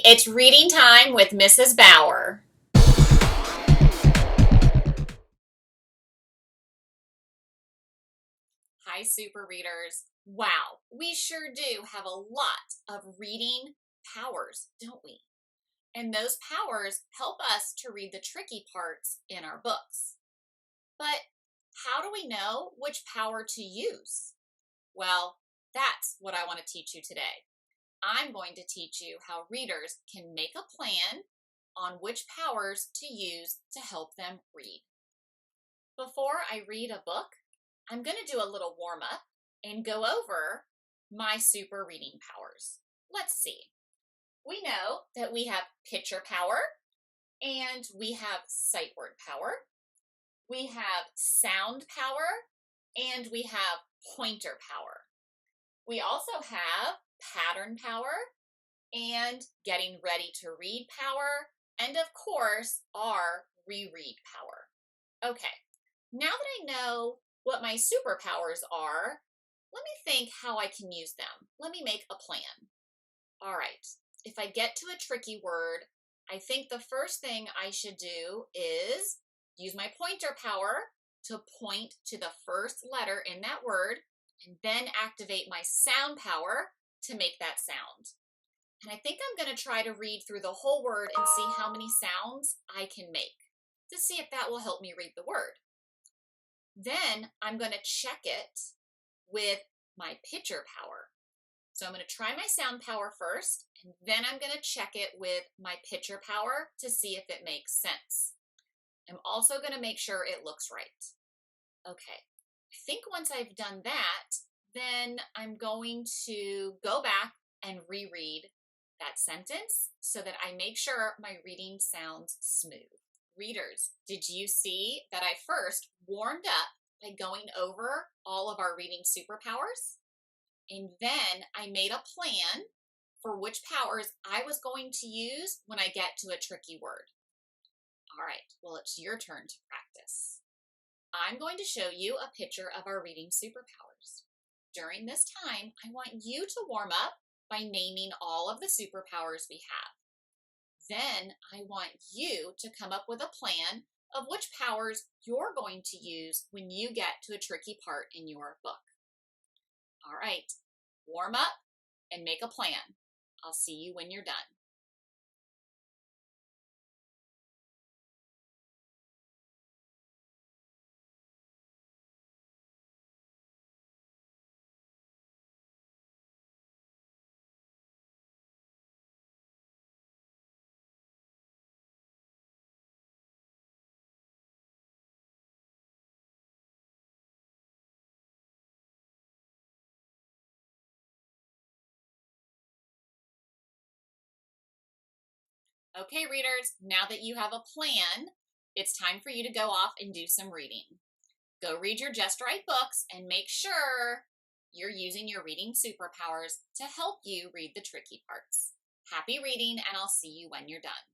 it's reading time with Mrs. Bauer. Hi, super readers. Wow, we sure do have a lot of reading powers, don't we? And those powers help us to read the tricky parts in our books. But how do we know which power to use? Well, that's what I want to teach you today. I'm going to teach you how readers can make a plan on which powers to use to help them read. Before I read a book, I'm going to do a little warm up and go over my super reading powers. Let's see. We know that we have picture power and we have sight word power. We have sound power and we have pointer power. We also have pattern power and getting ready to read power, and of course, our reread power. Okay, now that I know what my superpowers are, let me think how I can use them. Let me make a plan. All right, if I get to a tricky word, I think the first thing I should do is use my pointer power to point to the first letter in that word, and then activate my sound power to make that sound. And I think I'm going to try to read through the whole word and see how many sounds I can make to see if that will help me read the word. Then I'm going to check it with my picture power. So I'm going to try my sound power first, and then I'm going to check it with my picture power to see if it makes sense. I'm also going to make sure it looks right. Okay, I think once I've done that, then I'm going to go back and reread that sentence so that I make sure my reading sounds smooth. Readers, did you see that I first warmed up by going over all of our reading superpowers? And then I made a plan for which powers I was going to use when I get to a tricky word. All right, well, it's your turn to practice. I'm going to show you a picture of our reading superpowers. During this time, I want you to warm up by naming all of the superpowers we have. Then I want you to come up with a plan of which powers you're going to use when you get to a tricky part in your book. All right, warm up and make a plan. I'll see you when you're done. Okay, readers, now that you have a plan, it's time for you to go off and do some reading. Go read your Just Right books and make sure you're using your reading superpowers to help you read the tricky parts. Happy reading, and I'll see you when you're done.